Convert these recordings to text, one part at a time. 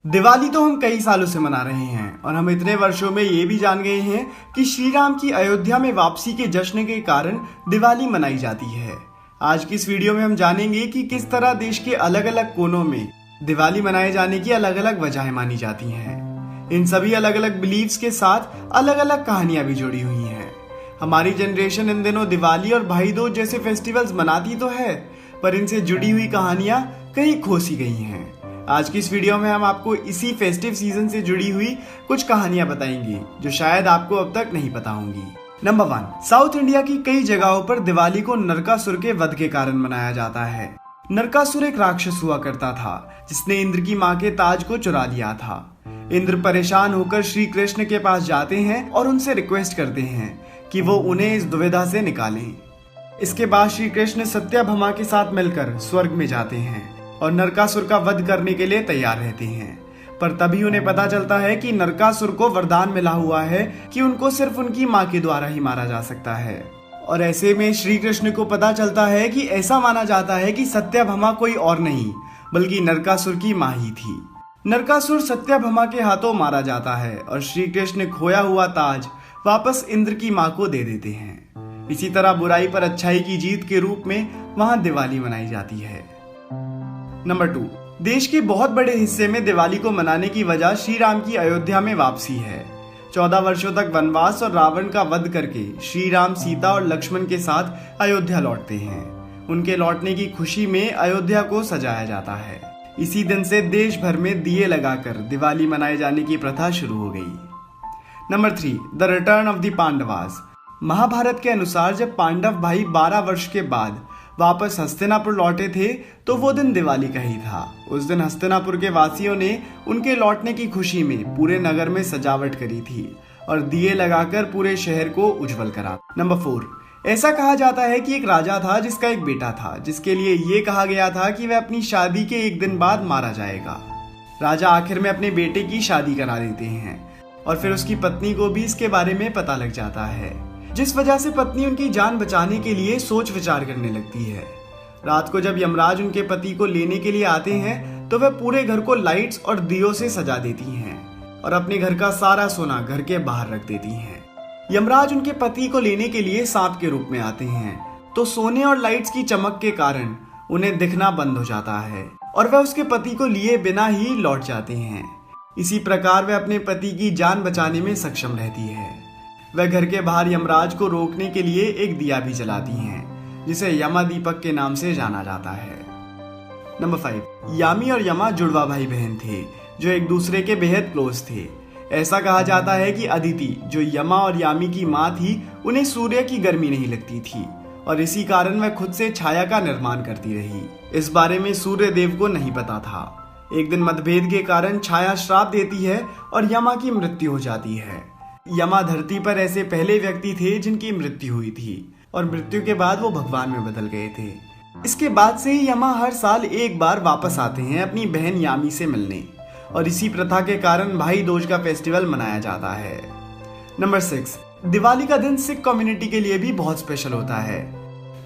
दिवाली तो हम कई सालों से मना रहे हैं और हम इतने वर्षों में ये भी जान गए हैं कि श्री राम की अयोध्या में वापसी के जश्न के कारण दिवाली मनाई जाती है। आज की इस वीडियो में हम जानेंगे कि किस तरह देश के अलग अलग कोनों में दिवाली मनाए जाने की अलग अलग वजहें मानी जाती हैं। इन सभी अलग अलग बिलीव्स के साथ अलग अलग कहानियां भी जुड़ी हुई हैं। हमारी जनरेशन इन दिनों दिवाली और भाई दूज जैसे फेस्टिवल्स मनाती तो है, पर इनसे जुड़ी हुई कहानियां कहीं खो सी गई हैं। आज की इस वीडियो में हम आपको इसी फेस्टिव सीजन से जुड़ी हुई कुछ कहानियां बताएंगे जो शायद आपको अब तक नहीं पता होंगी। नंबर 1, साउथ इंडिया की कई जगहों पर दिवाली को नरकासुर के वध के कारण मनाया जाता है। नरकासुर एक राक्षस हुआ करता था जिसने इंद्र की मां के ताज को चुरा लिया था। इंद्र परेशान होकर श्री कृष्ण के पास जाते हैं और उनसे रिक्वेस्ट करते हैं कि वो उन्हें इस दुविधा से निकालें। इसके बाद श्री कृष्ण सत्यभामा के साथ मिलकर स्वर्ग में जाते हैं और नरकासुर का वध करने के लिए तैयार रहते हैं, पर तभी उन्हें पता चलता है कि नरकासुर को वरदान मिला हुआ है कि उनको सिर्फ उनकी मां के द्वारा ही मारा जा सकता है। और ऐसे में श्री कृष्ण को पता चलता है कि ऐसा माना जाता है कि सत्यभामा कोई और नहीं बल्कि नरकासुर की मां ही थी। नरकासुर सत्यभामा के हाथों मारा जाता है और श्री कृष्ण खोया हुआ ताज वापस इंद्र की मां को दे देते हैं। इसी तरह बुराई पर अच्छाई की जीत के रूप में वहां दिवाली मनाई जाती है। नंबर 2, देश के बहुत बड़े हिस्से में दिवाली को मनाने की वजह श्री राम की अयोध्या में वापसी है। 14 वर्षों तक वनवास और रावण का वध करके श्री राम सीता और लक्ष्मण के साथ अयोध्या लौटते हैं। उनके लौटने की खुशी में अयोध्या को सजाया जाता है। इसी दिन से देश भर में दिए लगाकर दिवाली मनाए जाने की प्रथा शुरू हो गई। Number 3, the return of the Pandavas. Mahabharata के अनुसार जब पांडव भाई 12 वर्ष के बाद वापस हस्तिनापुर लौटे थे तो वो दिन दिवाली का ही था। उस दिन हस्तिनापुर के वासियों ने उनके लौटने की खुशी में पूरे नगर में सजावट करी थी और दिए लगाकर पूरे शहर को उज्जवल करा। नंबर 4, ऐसा कहा जाता है कि एक राजा था जिसका एक बेटा था जिसके लिए ये कहा गया था कि वह अपनी शादी के एक दिन बाद मारा जाएगा। राजा आखिर में अपने बेटे की शादी करा देते हैं और फिर उसकी पत्नी को भी इसके बारे में पता लग जाता है, जिस वजह से पत्नी उनकी जान बचाने के लिए सोच विचार करने लगती है। रात को जब यमराज उनके पति को लेने के लिए आते हैं तो वह पूरे घर को लाइट्स और दियों से सजा देती हैं और अपने घर का सारा सोना घर के बाहर रख देती हैं। यमराज उनके पति को लेने के लिए सांप के रूप में आते हैं तो सोने और लाइट्स की चमक के कारण उन्हें दिखना बंद हो जाता है और वह उसके पति को लिए बिना ही लौट जाते हैं। इसी प्रकार वह अपने पति की जान बचाने में सक्षम रहती है। वह घर के बाहर यमराज को रोकने के लिए एक दिया भी जलाती हैं जिसे यमा दीपक के नाम से जाना जाता है। नंबर 5, यामी और यमा जुड़वा भाई बहन थे जो एक दूसरे के बेहद क्लोज थे। ऐसा कहा जाता है कि अदिति जो यमा और यामी की मां थी उन्हें सूर्य की गर्मी नहीं लगती थी और इसी कारण वह खुद से छाया का निर्माण करती रही। इस बारे में सूर्य देव को नहीं पता था। एक दिन मतभेद के कारण छाया श्राप देती है और यमा की मृत्यु हो जाती है। यमा धरती पर ऐसे पहले व्यक्ति थे जिनकी मृत्यु हुई थी और मृत्यु के बाद वो भगवान में बदल गए थे। इसके बाद से ही यमा हर साल एक बार वापस आते हैं अपनी बहन यामी से मिलने और इसी प्रथा के कारण भाई दूज का फेस्टिवल मनाया जाता है। नंबर 6, दिवाली का दिन सिख कम्युनिटी के लिए भी बहुत स्पेशल होता है।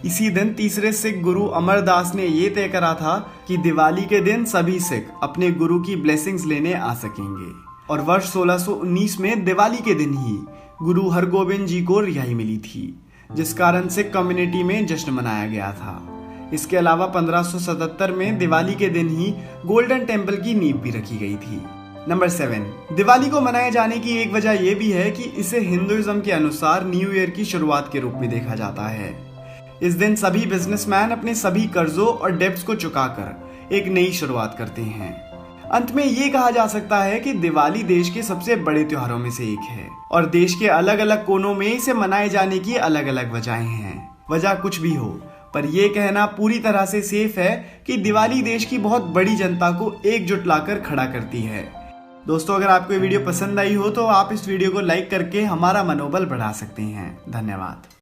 इसी दिन तीसरे सिख गुरु अमरदास ने ये तय करा था कि दिवाली के दिन सभी सिख अपने गुरु की ब्लेसिंग्स लेने आ सकेंगे और वर्ष 1619 में दिवाली के दिन ही गुरु हरगोबिंद जी को रिहाई मिली थी, जिस कारण सिख कम्युनिटी में जश्न मनाया गया था। इसके अलावा 1577 में दिवाली के दिन ही गोल्डन टेम्पल की नींव भी रखी गई थी। नंबर 7, दिवाली को मनाए जाने की एक वजह यह भी है कि इसे हिंदुइज्म के अनुसार न्यू ईयर की शुरुआत के रूप में देखा जाता है। इस दिन सभी बिजनेसमैन अपने सभी कर्जों और डेब्ट्स को चुकाकर एक नई शुरुआत करते हैं। अंत में ये कहा जा सकता है कि दिवाली देश के सबसे बड़े त्योहारों में से एक है और देश के अलग अलग कोनों में इसे मनाए जाने की अलग अलग वजहें हैं। वजह कुछ भी हो, पर यह कहना पूरी तरह से सेफ है कि दिवाली देश की बहुत बड़ी जनता को एकजुट लाकर खड़ा करती है। दोस्तों, अगर आपको ये वीडियो पसंद आई हो तो आप इस वीडियो को लाइक करके हमारा मनोबल बढ़ा सकते हैं। धन्यवाद।